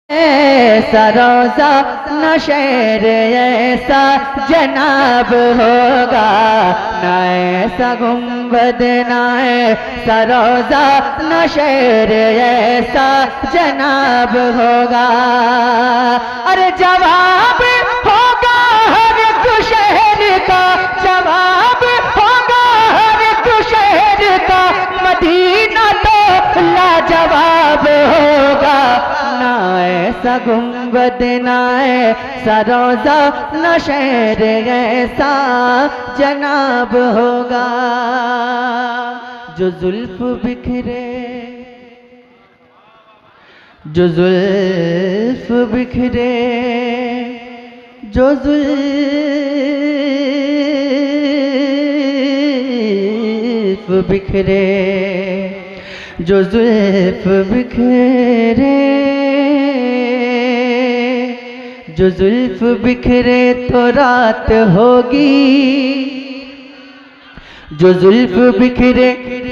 ऐसा रोजा न शेर ऐसा जनाब होगा, न ऐसा गुंबद न ऐसा रोजा न शेर ऐसा जनाब होगा। अरे जवाब होगा हर एक शहर का, जवाब होगा हर एक शहर का, मदीना तो लाजवाब होगा। ना ऐसा गुंबद ना ऐसा रोजा न शहर ऐसा जनाब होगा। जो जुल्फ बिखरे, जो जुल्फ बिखरे, जो जुल्फ बिखरे, जो जुल्फ बिखरे, जो जुल्फ बिखरे तो रात होगी, जो जुल्फ बिखरे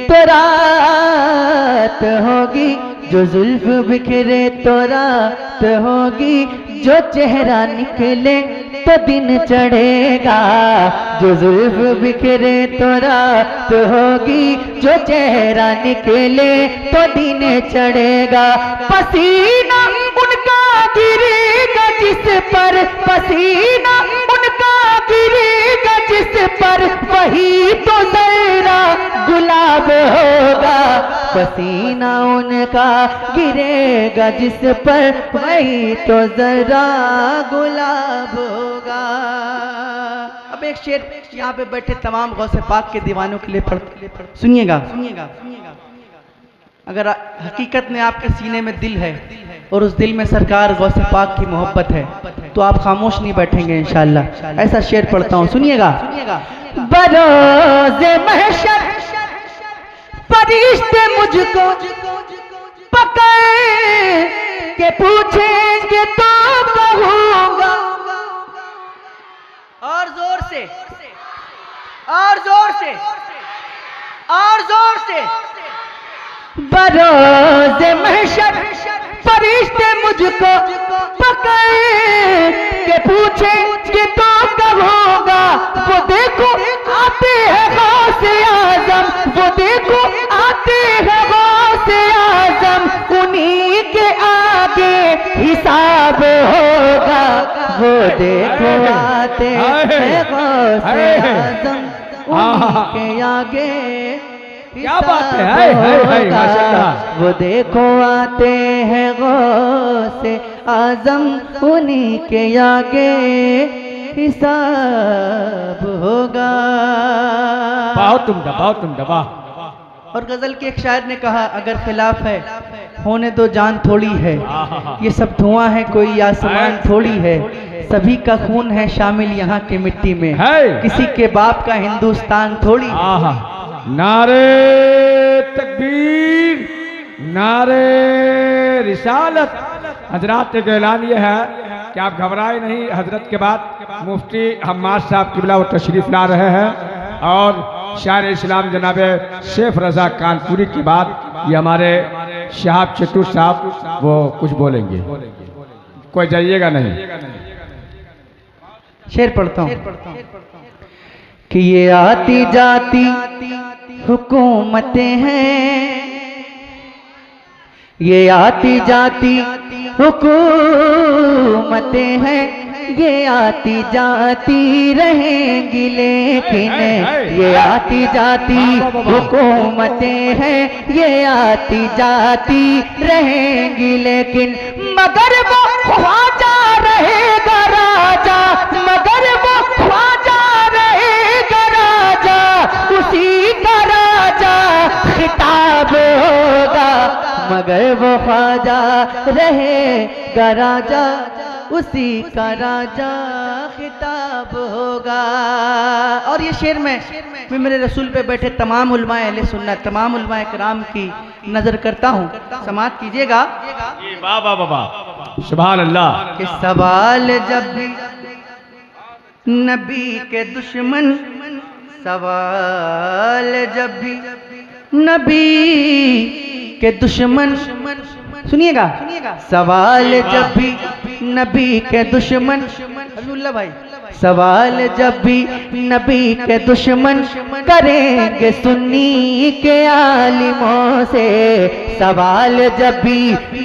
तो रात होगी, जो जुल्फ बिखरे तो रात होगी, जो चेहरा निकले तो दिन चढ़ेगा, जो जुल्फ बिखरे तो रात होगी, जो चेहरा निकले तो दिन चढ़ेगा। पसीना उनका गिरेगा जिस पर, पसीना उनका गिरेगा जिस पर, वही तो जरा गुलाब होगा। पसीना उनका गिरेगा जिस पर, वही तो जरा गुलाब होगा। अब एक शेर यहाँ पे बैठे तमाम गौसे पाक के दीवानों के लिए सुनिएगा, सुनिएगा। अगर हकीकत में आपके सीने में दिल है और उस दिल में सरकार गौसे पाक की मोहब्बत है, तो आप खामोश नहीं बैठेंगे इंशाअल्लाह। ऐसा शेर पढ़ता हूँ, सुनिएगा। बरोज़े महशर फरिश्ते मुझको पकड़ के पूछेंगे तो कहूँगा। और जोर से, और जोर से, और जोर से। बरोज़े महशर फरिश्ते मुझको पकड़ के पूछेंगे तो कहूँगा। वो देखो आते हैं गौसे आज़म, वो देखो आते हैं गौसे आज़म, उन्हीं के आगे हिसाब होगा। वो देखो आते हैं गौसे आज़म, उन्हीं के आगे क्या बात है, माशाअल्लाह। वो देखो आते हैं गौसे आज़म, उन्हीं के आगे हिसाब होगा। बहुत तुम दबा। और गजल के एक शायर ने कहा, अगर खिलाफ है होने दो जान थोड़ी है, ये सब धुआं है कोई आसमान थोड़ी है, सभी का खून है शामिल यहाँ की मिट्टी में, किसी के बाप का हिंदुस्तान थोड़ी है। नारे तकबीर, नारे रिसालत। हजरात का ऐलान ये है कि आप घबराए नहीं। हजरत के बाद मुफ्ती हम्माद साहब किबला वो तशरीफ ला रहे हैं, और शायर इस्लाम जनाब शेख रजा कानपुरी के बाद ये हमारे शहाब चतुर साहब वो कुछ बोलेंगे। कोई जाइएगा नहीं। शेर पढ़ता हूँ कि ये आती जाती हुकूमतें हैं, ये आती जाती हुकूमतें हैं, ये आती जाती रहेंगी लेकिन, ये आती जाती हुकूमतें हैं, ये आती जाती रहेंगी लेकिन, मगर वो ख्वाजा रहेगा राजा, मगर वो ख्वाजा रहेगा राजा, उसी का राजा खिताब होगा। मगर वो ख्वाजा रहेगा राजा, उसी का राजा खिताब होगा। और ये शेर में मैं मेरे रसूल पे बैठे तमाम उलमाए अहले सुन्नत, तमाम उलमाए किराम की नजर करता हूँ, समाअत कीजिएगा। वाह वाह वाह, सुभान अल्लाह। कि सवाल जब भी नबी के दुश्मन, सवाल जब भी नबी के दुश्मन सुनिएगा। सवाल जब भी नबी के दुश्मन, हबीबुल्लाह भाई, सवाल जब भी नबी के दुश्मन करेंगे सुन्नी के आलिमों से, सवाल जब भी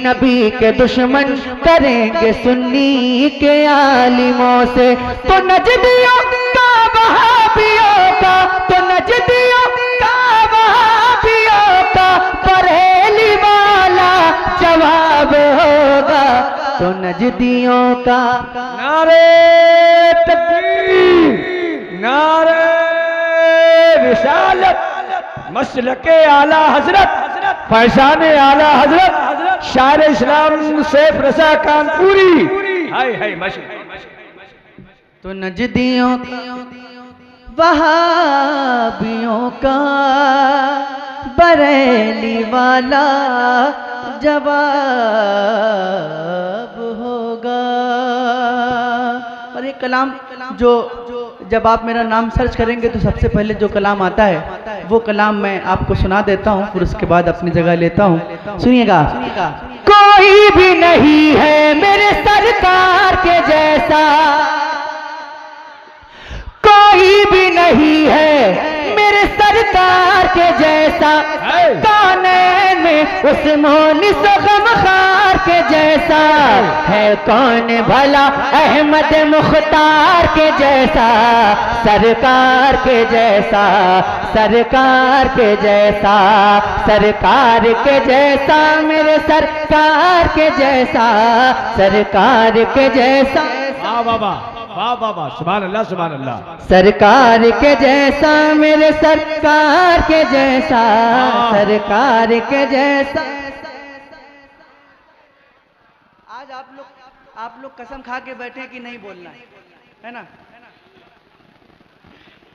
नबी के दुश्मन करेंगे सुन्नी के आलिमों से, तो नजदियों का वहाबियों का, तो नजदियों का वहाबियों का बरेली वाला जवाब होगा, तो नजदियों का। नारे तकबीर, नारे रिसालत, मसलके आला हजरत, फैजान आला हजरत, शायर इस्लाम सैफ रजा कानपुरी। हाय हाय माशाअल्लाह। तो नजदियों वहाबियों का बरेली वाला जवाब होगा। और एक कलाम जो जब आप मेरा नाम सर्च करेंगे तो सबसे पहले जो कलाम आता है वो कलाम मैं आपको सुना देता हूँ, फिर उसके बाद अपनी जगह लेता हूँ। सुनिएगा। कोई भी नहीं है मेरे सरकार के जैसा, कोई भी नहीं है मेरे सरकार के जैसा, कानैन में उस्मान गमखार के जैसा, है कौन भला अहमद मुख्तार के जैसा, सरकार के जैसा, सरकार के जैसा, सरकार के जैसा, मेरे सरकार के जैसा, सरकार के जैसा। वाह बाबा, वाह बाबा, सुभान अल्लाह, सुभान अल्लाह। सरकार के जैसा, मेरे सरकार के जैसा, सरकार के जैसा। आज आप लोग कसम खा के बैठे कि नहीं बोलना है ना?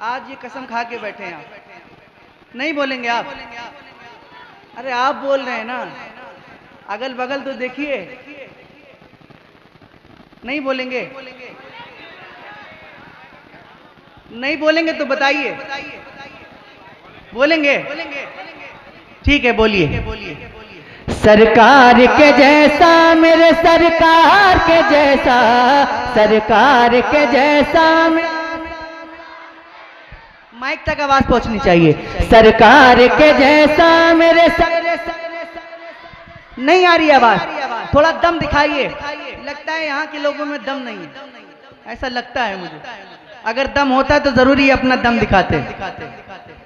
आज ये कसम खा के बैठे हैं, आप नहीं बोलेंगे आप? अरे आप बोल रहे हैं ना, अगल बगल तो देखिए, नहीं बोलेंगे? नहीं बोलेंगे तो बताइए, बोलेंगे? ठीक है, बोलिए। सरकार के जैसा, मेरे सरकार के जैसा, सरकार के जैसा। माइक तक आवाज पहुंचनी चाहिए। सरकार के जैसा, मेरे नहीं आ रही आवाज, थोड़ा दम दिखाइए। लगता है यहाँ के लोगों में दम नहीं है, ऐसा लगता है मुझे। अगर दम होता तो जरूरी अपना दम दिखाते।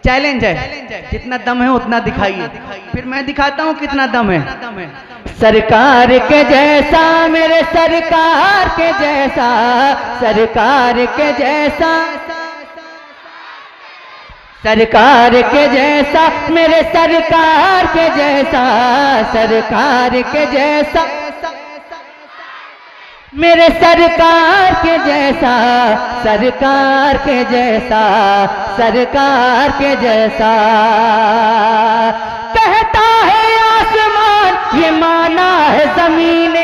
चैलेंज है, जितना दम है उतना दिखाइए, फिर मैं दिखाता हूँ कितना दम है। सरकार के जैसा, मेरे सरकार के जैसा, सरकार के जैसा, सरकार के जैसा, मेरे सरकार के जैसा, सरकार के जैसा, मेरे सरकार के जैसा, सरकार के जैसा, सरकार के जैसा। कहता है आसमान, ये माना है जमीन,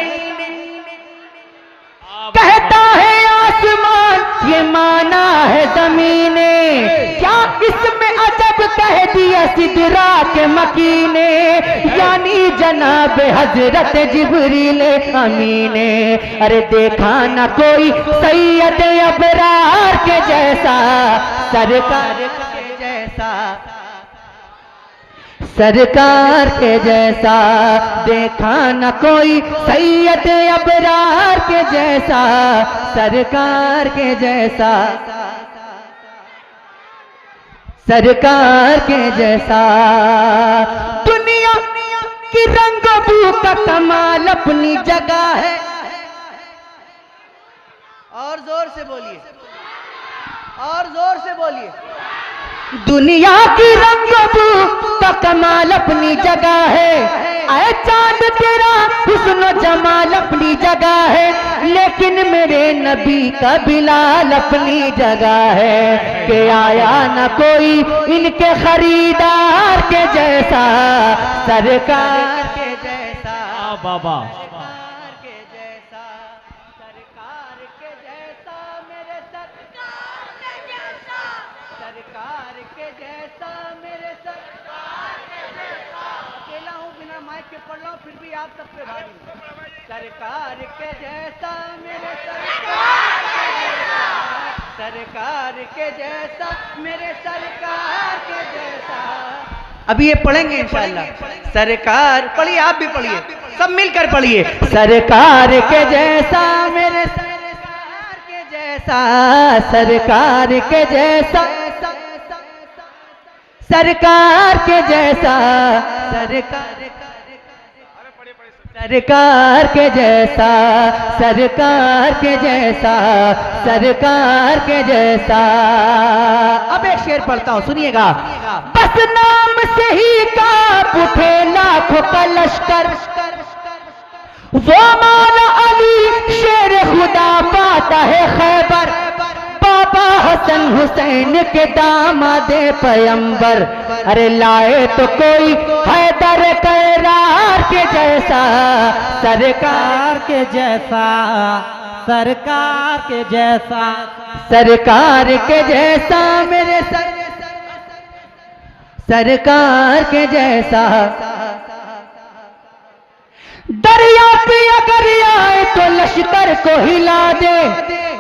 कहता है आसमान, ये माना है जमीन, क्या इसमें अजब कह दिया सिदरा के मकीने, यानी जनाब हजरत जिब्रील अमीने। अरे देखा न कोई सैयद अबरार के जैसा, सरकार के जैसा, सरकार के जैसा। देखा न कोई सैयद अबरार के जैसा, सरकार के जैसा, सरकार के जैसा। दुनिया की रंगों बू का कमाल अपनी जगह है। और जोर से बोलिए, और जोर से बोलिए। दुनिया की रंगों बू का कमाल अपनी जगह है, आए चांद तेरा हुस्न जमाल अपनी जगह है, लेकिन मेरे नबी का बिलाल अपनी जगह है। कि आया न कोई इनके खरीदार के जैसा, सरकार के जैसा, बाबा, सरकार के जैसा, सरकार के जैसा, मेरे सरकार के जैसा, सरकार के जैसा, मेरे सरकार के जैसा। अकेला हूँ, बिना माइक के पढ़ रहा हूँ, फिर भी आप सब सरकार के जैसा मेरे सरकार के जैसा मेरे सरकार के जैसा। अभी ये पढ़ेंगे इंशाअल्लाह। सरकार पढ़िए, आप भी पढ़िए, सब मिलकर पढ़िए। सरकार के जैसा मेरे सरकार के जैसा, सरकार के जैसा, सरकार के जैसा, सरकार के जैसा, सरकार के जैसा, सरकार के जैसा। अब एक शेर पढ़ता हूं, सुनिएगा। बस नाम से ही कांप उठे लाखों का लश्कर, वो मौला अली शेर खुदा पाता है खैबर, बाबा हसन हुसैन के दामादे पैगंबर। अरे लाए तो कोई हैदर करार के जैसा, सरकार के जैसा, सरकार के जैसा, सरकार के जैसा मेरे सरकार के जैसा। दरिया पे अगर आए तो लश्कर को हिला दे,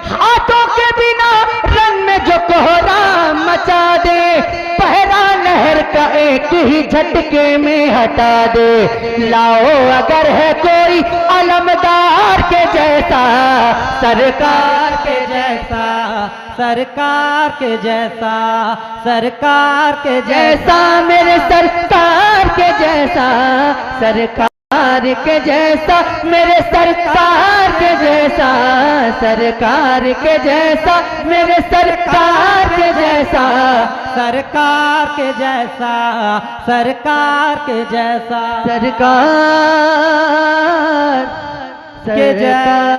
हाथों के बिना रन में जो कोहराम मचा दे, पहरा नहर का एक ही झटके में हटा दे। लाओ अगर है कोई अलमदार के जैसा, सरकार के जैसा, सरकार के जैसा, सरकार के जैसा मेरे सरकार के जैसा, सरकार के जैसा मेरे सरकार के जैसा, सरकार के जैसा मेरे सरकार के जैसा, सरकार के जैसा, सरकार के जैसा, सरकार के जैसा।